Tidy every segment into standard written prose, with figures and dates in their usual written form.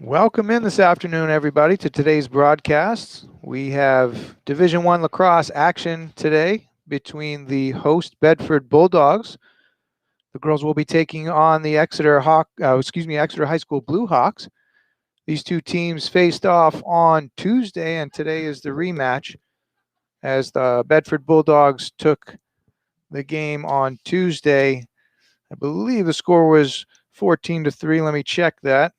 Welcome in this afternoon, everybody, to today's broadcast. We have Division I lacrosse action today between the host Bedford Bulldogs. The girls will be taking on the Exeter Exeter High School Blue Hawks. These two teams faced off on Tuesday, and today is the rematch as the Bedford Bulldogs took the game on Tuesday. I believe the score was 14-3. Let me check that.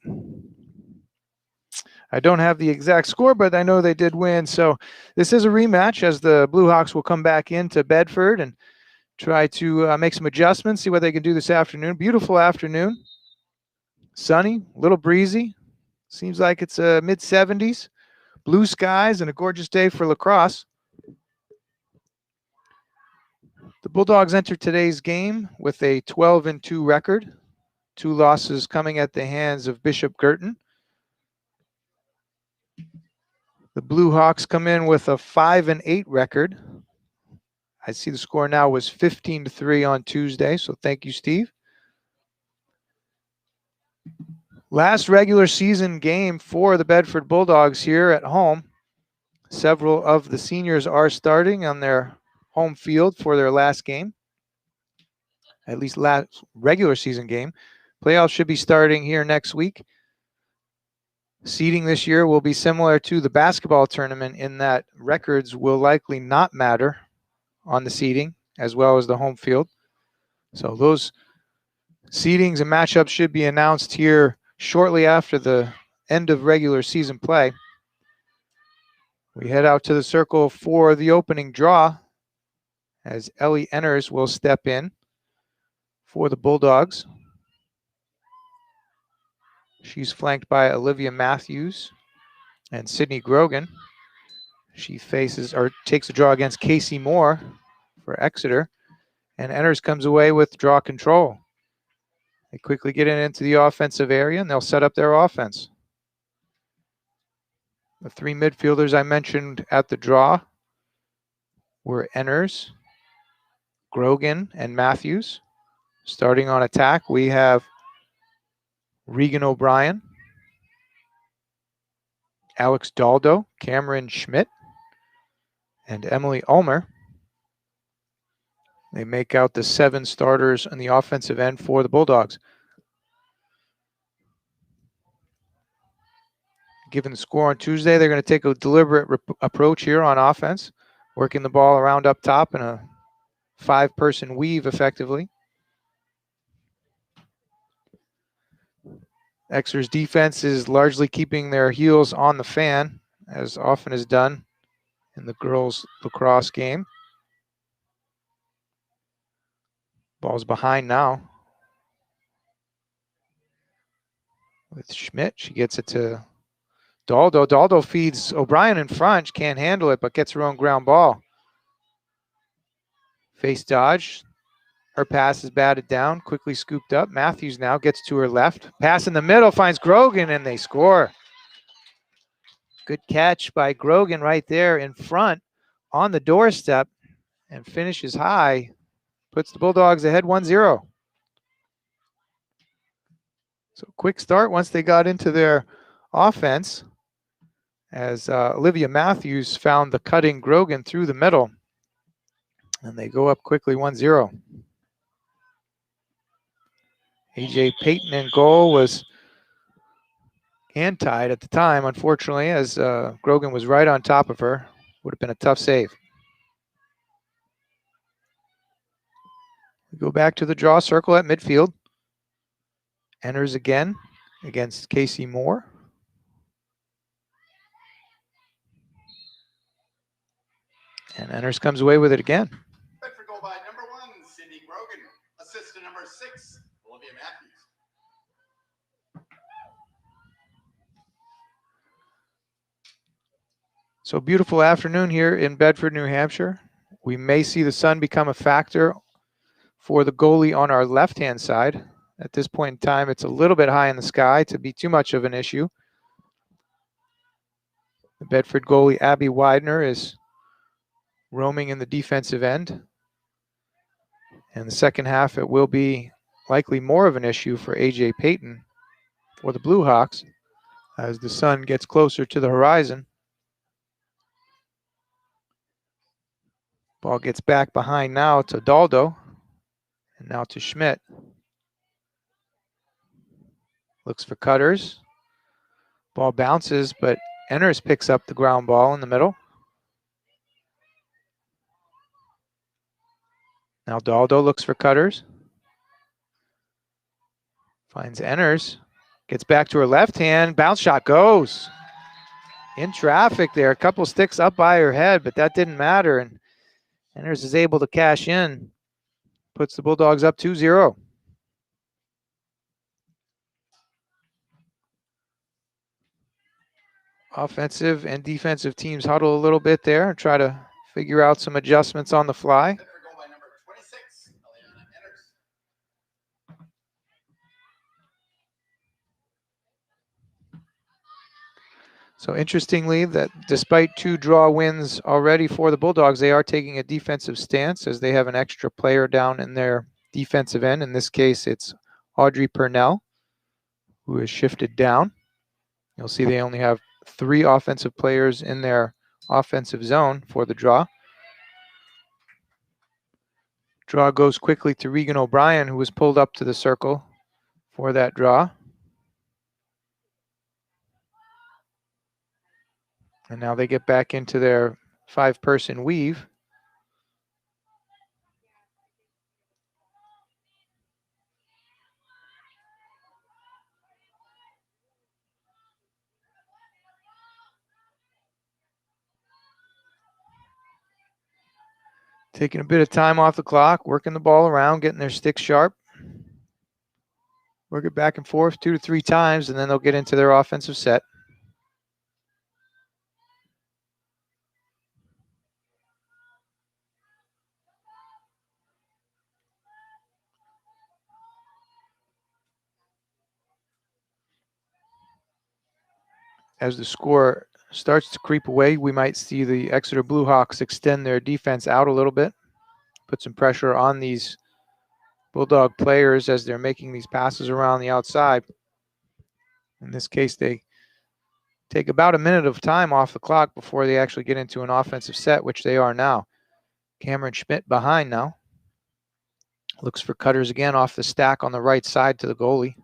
I don't have the exact score, but I know they did win. So this is a rematch as the Blue Hawks will come back into Bedford and try to make some adjustments, see what they can do this afternoon. Beautiful afternoon. Sunny, a little breezy. Seems like it's mid-70s. Blue skies and a gorgeous day for lacrosse. The Bulldogs enter today's game with a 12-2 record. 2 losses coming at the hands of Bishop Girton. The Blue Hawks come in with a 5-8 record. I see the score now was 15-3 on Tuesday, so thank you, Steve. Last regular season game for the Bedford Bulldogs here at home. Several of the seniors are starting on their home field for their last game, at least last regular season game. Playoffs should be starting here next week. Seeding this year will be similar to the basketball tournament in that records will likely not matter on the seeding as well as the home field. So those seedings and matchups should be announced here shortly after the end of regular season play. We head out to the circle for the opening draw as Ellie Enners will step in for the Bulldogs. She's flanked by Olivia Matthews and Sydney Grogan. She faces or takes a draw against Casey Moore for Exeter, and Enners comes away with draw control. They quickly get into the offensive area and they'll set up their offense. The 3 midfielders I mentioned at the draw were Enners, Grogan, and Matthews. Starting on attack, we have Regan O'Brien, Alex Daldo, Cameron Schmidt, and Emily Ulmer. They make out the 7 starters on the offensive end for the Bulldogs. Given the score on Tuesday, they're going to take a deliberate approach here on offense, working the ball around up top in a 5-person weave effectively. Exeter's defense is largely keeping their heels on the fan, as often is done in the girls' lacrosse game. Ball's behind now with Schmidt. She gets it to Daldo. Daldo feeds O'Brien in front. She can't handle it, but gets her own ground ball. Face dodge. Her pass is batted down, quickly scooped up. Matthews now gets to her left. Pass in the middle, finds Grogan, and they score. Good catch by Grogan right there in front on the doorstep and finishes high. Puts the Bulldogs ahead 1-0. So quick start once they got into their offense as Olivia Matthews found the cutting Grogan through the middle. And they go up quickly 1-0. AJ Payton in goal was hand-tied at the time, unfortunately, as Grogan was right on top of her. Would have been a tough save. We go back to the draw circle at midfield. Enners again against Casey Moore. And Enners comes away with it again. Bedford goal by number 1, Sydney Grogan. Assist to number 6, Olivia Matthews. So beautiful afternoon here in Bedford, New Hampshire. We may see the sun become a factor for the goalie on our left-hand side. At this point in time, it's a little bit high in the sky to be too much of an issue. The Bedford goalie, Abby Widener, is roaming in the defensive end. In the second half, it will be likely more of an issue for AJ Payton for the Blue Hawks as the sun gets closer to the horizon. Ball gets back behind now to Daldo, and now to Schmidt. Looks for cutters. Ball bounces, but Enners picks up the ground ball in the middle. Now Daldo looks for cutters. Finds Enners. Gets back to her left hand. Bounce shot goes. In traffic there. A couple sticks up by her head, but that didn't matter. And Enners is able to cash in. Puts the Bulldogs up 2-0. Offensive and defensive teams huddle a little bit there and try to figure out some adjustments on the fly. Set for goal by number 26, Eliana Enners. So interestingly, that despite 2 draw wins already for the Bulldogs, they are taking a defensive stance as they have an extra player down in their defensive end. In this case, it's Audrey Purnell, who is shifted down. You'll see they only have 3 offensive players in their offensive zone for the draw. Draw goes quickly to Regan O'Brien, who was pulled up to the circle for that draw. And now they get back into their 5-person weave. Taking a bit of time off the clock, working the ball around, getting their sticks sharp. Work it back and forth 2 to 3 times, and then they'll get into their offensive set. As the score starts to creep away, we might see the Exeter Bluehawks extend their defense out a little bit, put some pressure on these Bulldog players as they're making these passes around the outside. In this case, they take about a minute of time off the clock before they actually get into an offensive set, which they are now. Cameron Schmidt behind now. Looks for cutters again off the stack on the right side to the goalie.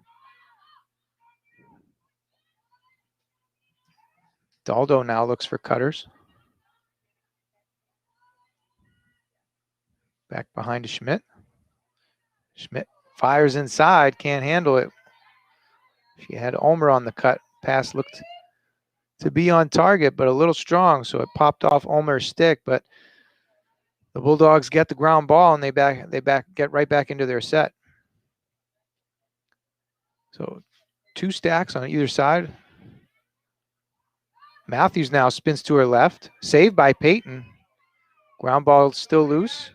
Daldo now looks for cutters. Back behind to Schmidt. Schmidt fires inside, can't handle it. She had Ulmer on the cut. Pass looked to be on target, but a little strong, so it popped off Ulmer's stick. But the Bulldogs get the ground ball and they get right back into their set. So 2 stacks on either side. Matthews now spins to her left. Saved by Peyton. Ground ball still loose.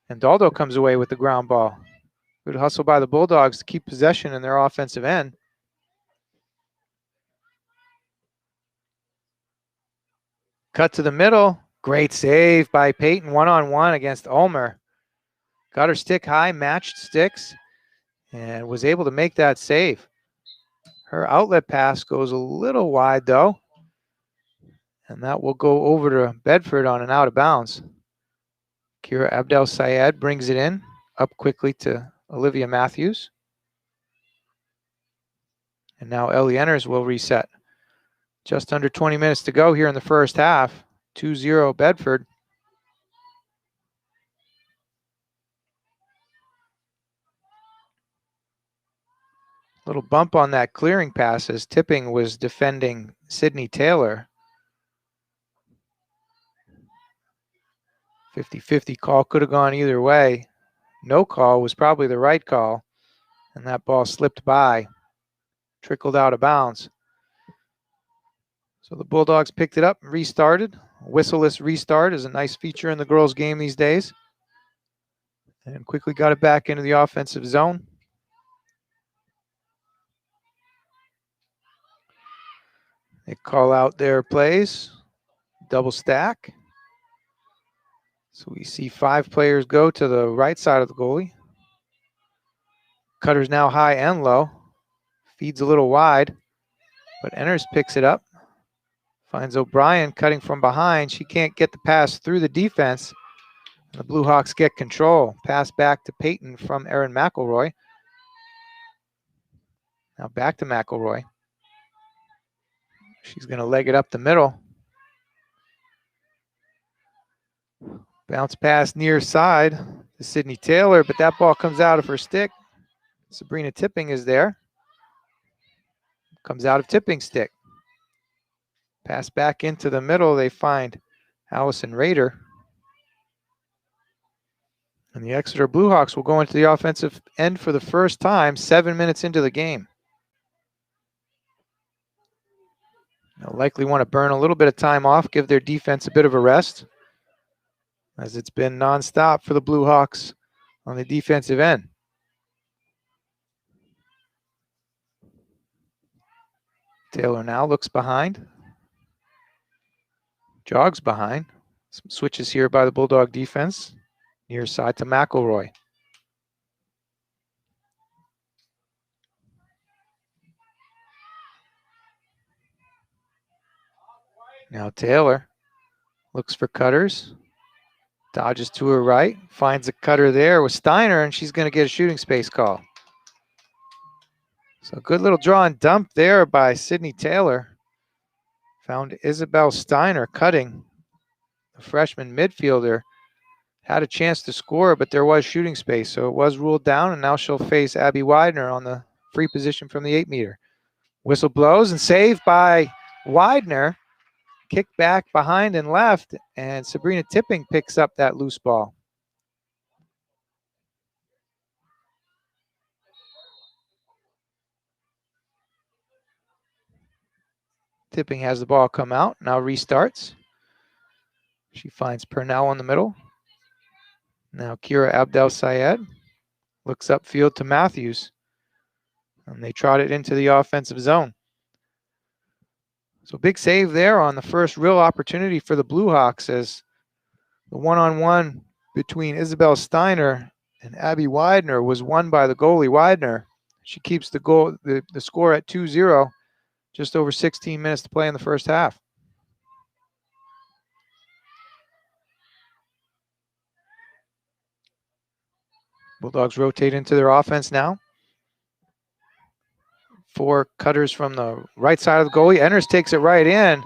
And Daldo comes away with the ground ball. Good hustle by the Bulldogs to keep possession in their offensive end. Cut to the middle. Great save by Peyton, one-on-one against Ulmer. Got her stick high, matched sticks, and was able to make that save. Her outlet pass goes a little wide, though, and that will go over to Bedford on an out of bounds. Kira Abdel Sayed brings it in, up quickly to Olivia Matthews. And now Ellie Enners will reset. Just under 20 minutes to go here in the first half. 2-0 Bedford. Little bump on that clearing pass as Tipping was defending Sydney Taylor. 50-50 call could have gone either way. No call was probably the right call. And that ball slipped by, trickled out of bounds. So the Bulldogs picked it up and restarted. Whistleless restart is a nice feature in the girls' game these days. And quickly got it back into the offensive zone. They call out their plays, double stack. So we see 5 players go to the right side of the goalie. Cutter's now high and low. Feeds a little wide. But Enners picks it up. Finds O'Brien cutting from behind. She can't get the pass through the defense. The Blue Hawks get control. Pass back to Peyton from Erin McElroy. Now back to McElroy. She's going to leg it up the middle. Bounce pass near side to Sydney Taylor, but that ball comes out of her stick. Sabrina Tipping is there. Comes out of Tipping's stick. Pass back into the middle. They find Allison Rader. And the Exeter Blue Hawks will go into the offensive end for the first time 7 minutes into the game. They'll likely want to burn a little bit of time off, give their defense a bit of a rest, as it's been nonstop for the Blue Hawks on the defensive end. Taylor now looks behind, jogs behind. Some switches here by the Bulldog defense. Near side to McElroy. Now Taylor looks for cutters. Dodges to her right. Finds a cutter there with Steiner, and she's going to get a shooting space call. So good little draw and dump there by Sydney Taylor. Found Isabel Steiner cutting. The freshman midfielder had a chance to score, but there was shooting space, so it was ruled down, and now she'll face Abby Widener on the free position from the 8-meter. Whistle blows and saved by Widener. Kick back behind and left, and Sabrina Tipping picks up that loose ball. Tipping has the ball come out, now restarts. She finds Purnell in the middle. Now Kira Abdel Sayed looks upfield to Matthews, and they trot it into the offensive zone. So big save there on the first real opportunity for the Blue Hawks, as the one-on-one between Isabel Steiner and Abby Widener was won by the goalie Widener. She keeps the score at 2-0, just over 16 minutes to play in the first half. Bulldogs rotate into their offense now. 4 cutters from the right side of the goalie. Enners takes it right in.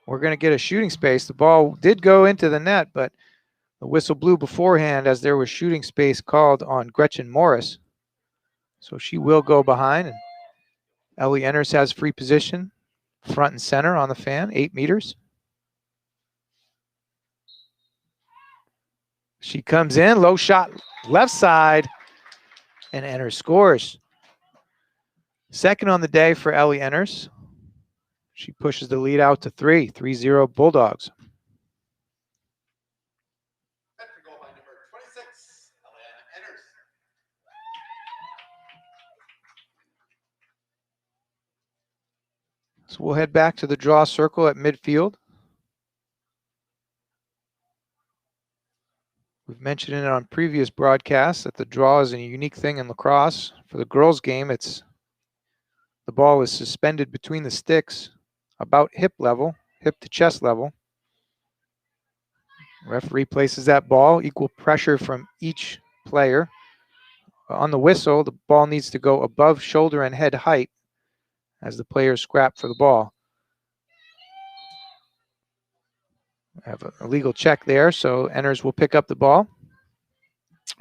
We're going to get a shooting space. The ball did go into the net, but the whistle blew beforehand as there was shooting space called on Gretchen Morris. So she will go behind. And Ellie Enners has free position, front and center on the fan, 8 meters. She comes in, low shot, left side, and Enners scores. Second on the day for Ellie Enners. She pushes the lead out to 3-0 Bulldogs. Goal by number 26, Eliana Enners. So we'll head back to the draw circle at midfield. We've mentioned it on previous broadcasts that the draw is a unique thing in lacrosse. For the girls' game, the ball is suspended between the sticks about hip level, hip to chest level. Referee places that ball, equal pressure from each player. On the whistle, the ball needs to go above shoulder and head height as the players scrap for the ball. I have a legal check there, so Enners will pick up the ball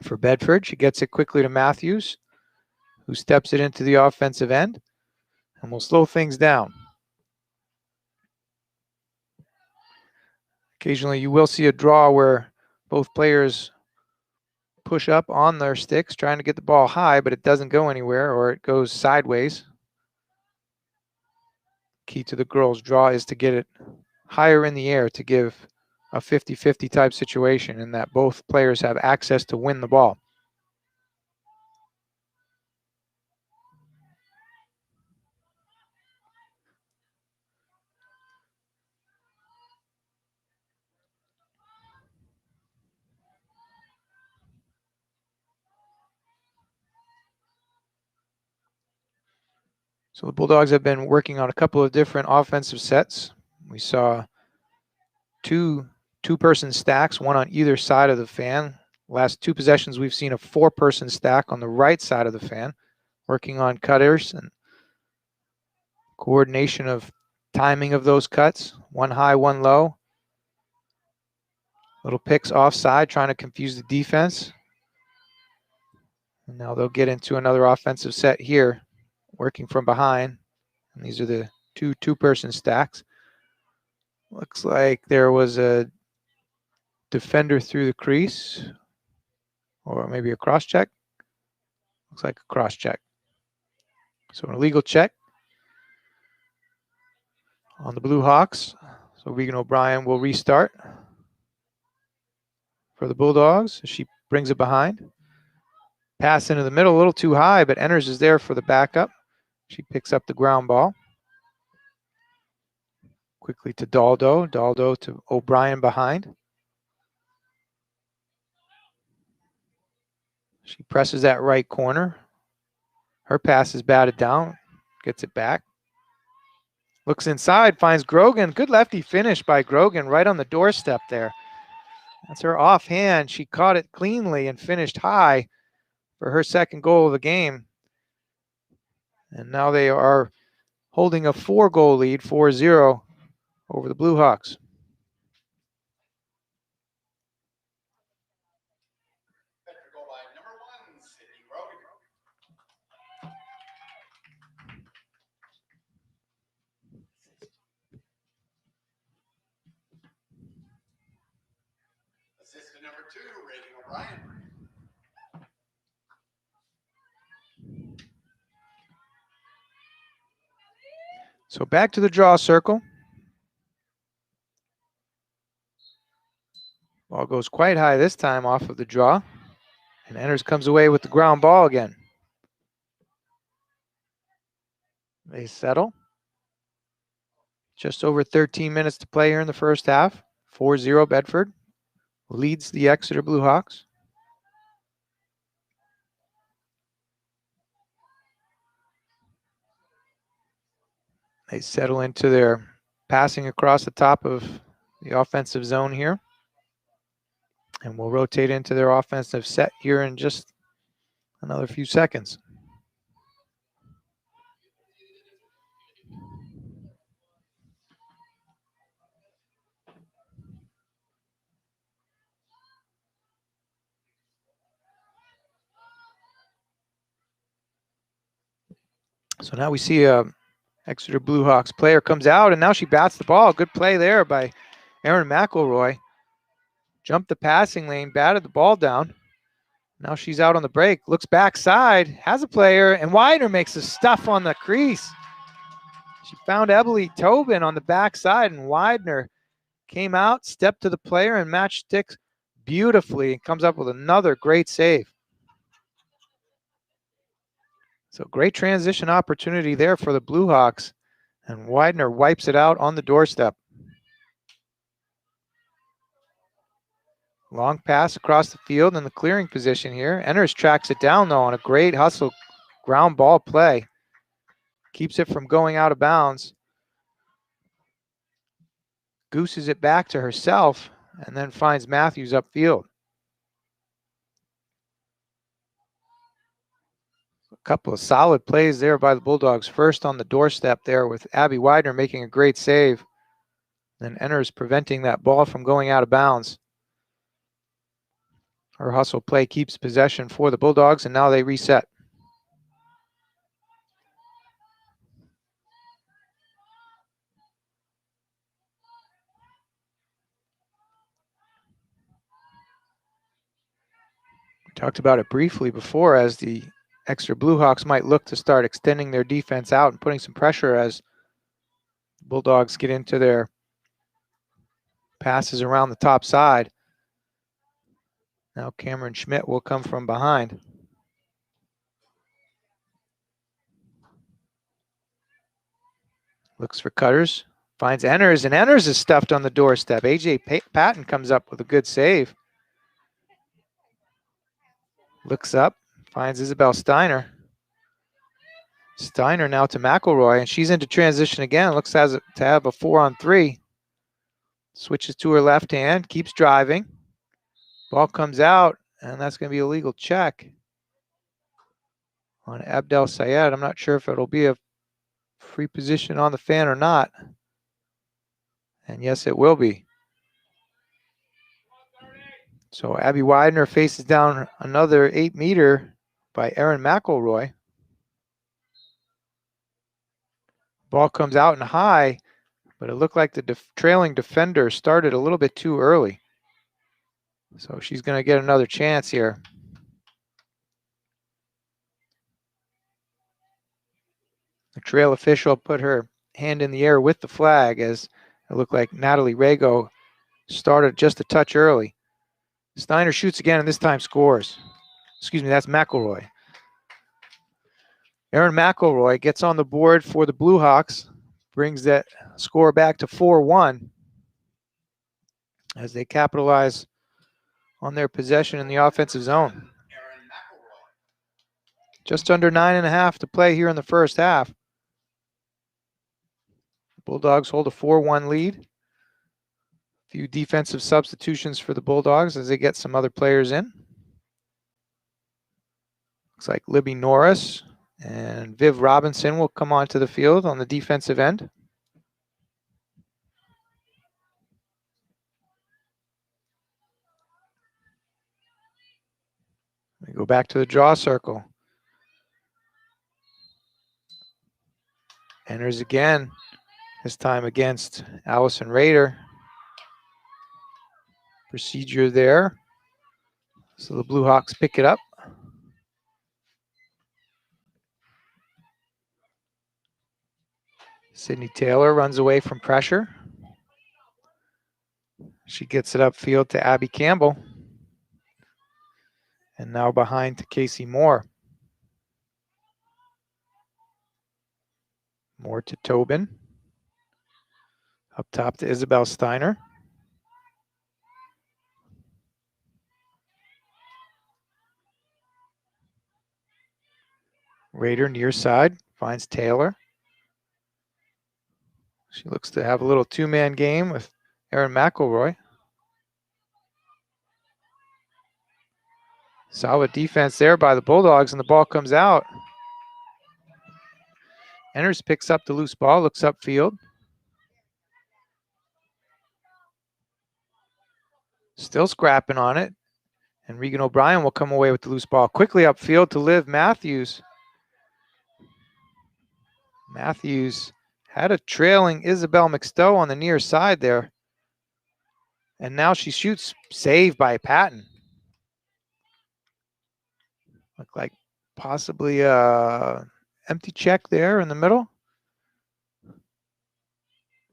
for Bedford. She gets it quickly to Matthews, who steps it into the offensive end and will slow things down. Occasionally you will see a draw where both players push up on their sticks trying to get the ball high, but it doesn't go anywhere or it goes sideways. Key to the girls' draw is to get it higher in the air to give a 50-50 type situation, and that both players have access to win the ball. So the Bulldogs have been working on a couple of different offensive sets. We saw two-person stacks, one on either side of the fan. Last two possessions, we've seen a four-person stack on the right side of the fan, working on cutters and coordination of timing of those cuts. One high, one low. Little picks offside, trying to confuse the defense. And now they'll get into another offensive set here, working from behind. And these are the two-person stacks. Looks like there was a defender through the crease, or maybe a cross check. Looks like a cross check. So an illegal check on the Blue Hawks. So Regan O'Brien will restart for the Bulldogs. She brings it behind. Pass into the middle, a little too high, but Enders is there for the backup. She picks up the ground ball. Quickly to Daldo. Daldo to O'Brien behind. She presses that right corner. Her pass is batted down. Gets it back. Looks inside, finds Grogan. Good lefty finish by Grogan right on the doorstep there. That's her offhand. She caught it cleanly and finished high for her second goal of the game. And now they are holding a 4-goal lead, 4-0 over the Blue Hawks. Goal by number 1, Sydney Grogan. Assistant number 2, Regan O'Brien. So back to the draw circle. Ball goes quite high this time off of the draw. And Enders comes away with the ground ball again. They settle. Just over 13 minutes to play here in the first half. 4-0 Bedford leads the Exeter Blue Hawks. They settle into their passing across the top of the offensive zone here. And we'll rotate into their offensive set here in just another few seconds. So now we see a Exeter Blue Hawks player comes out, and now she bats the ball. Good play there by Erin McElroy. Jumped the passing lane, batted the ball down. Now she's out on the break, looks backside, has a player, and Widener makes the stuff on the crease. She found Emily Tobin on the backside, and Widener came out, stepped to the player, and matched sticks beautifully, and comes up with another great save. So great transition opportunity there for the Blue Hawks, and Widener wipes it out on the doorstep. Long pass across the field in the clearing position here. Enders tracks it down, though, on a great hustle ground ball play. Keeps it from going out of bounds. Gooses it back to herself, and then finds Matthews upfield. A couple of solid plays there by the Bulldogs. First on the doorstep there with Abby Widener making a great save. Then Enders preventing that ball from going out of bounds. Her hustle play keeps possession for the Bulldogs, and now they reset. We talked about it briefly before, as the Exeter Blue Hawks might look to start extending their defense out and putting some pressure as the Bulldogs get into their passes around the top side. Now Cameron Schmidt will come from behind. Looks for cutters, finds Enders, and Enders is stuffed on the doorstep. AJ Patton comes up with a good save. Looks up, finds Isabel Steiner. Steiner now to McElroy, and she's into transition again. Looks to have a 4-on-3. Switches to her left hand, keeps driving. Ball comes out, and that's going to be a legal check on Abdel Sayed. I'm not sure if it'll be a free position on the fan or not. And yes, it will be. So Abby Widener faces down another 8-meter by Erin McElroy. Ball comes out and high, but it looked like the trailing defender started a little bit too early. So she's going to get another chance here. The trail official put her hand in the air with the flag as it looked like Natalie Rago started just a touch early. Steiner shoots again and this time scores. Excuse me, that's McElroy. Erin McElroy gets on the board for the Blue Hawks, brings that score back to 4-1 as they capitalize on their possession in the offensive zone. Just under 9.5 to play here in the first half. The Bulldogs hold a 4-1 lead. A few defensive substitutions for the Bulldogs as they get some other players in. Looks like Libby Norris and Viv Robinson will come onto the field on the defensive end. We go back to the draw circle. Enters again, this time against Allison Rader. Procedure there. So the Blue Hawks pick it up. Sydney Taylor runs away from pressure. She gets it upfield to Abby Campbell. And now behind to Casey Moore. Moore to Tobin. Up top to Isabel Steiner. Rader near side finds Taylor. She looks to have a little two-man game with Erin McElroy. Solid defense there by the Bulldogs, and the ball comes out. Enters, picks up the loose ball, looks upfield. Still scrapping on it. And Regan O'Brien will come away with the loose ball. Quickly upfield to Liv Matthews. Matthews had a trailing Isabel McStowe on the near side there. And now she shoots, saved by Patton. Look like possibly a empty check there in the middle.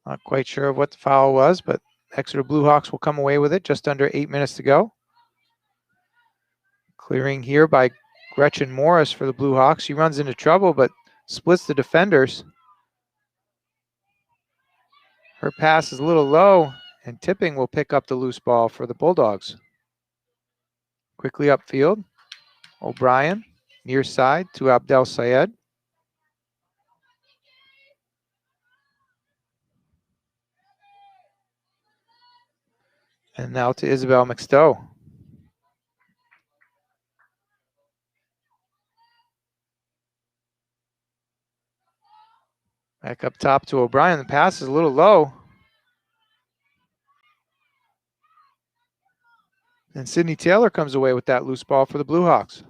Not quite sure of what the foul was, but Exeter Blue Hawks will come away with it. Just under 8 minutes to go. Clearing here by Gretchen Morris for the Blue Hawks. She runs into trouble, but splits the defenders. Her pass is a little low, and Tipping will pick up the loose ball for the Bulldogs. Quickly upfield. O'Brien, near side to Abdel Sayed. And now to Isabel McStowe. Back up top to O'Brien. The pass is a little low. And Sydney Taylor comes away with that loose ball for the Blue Hawks.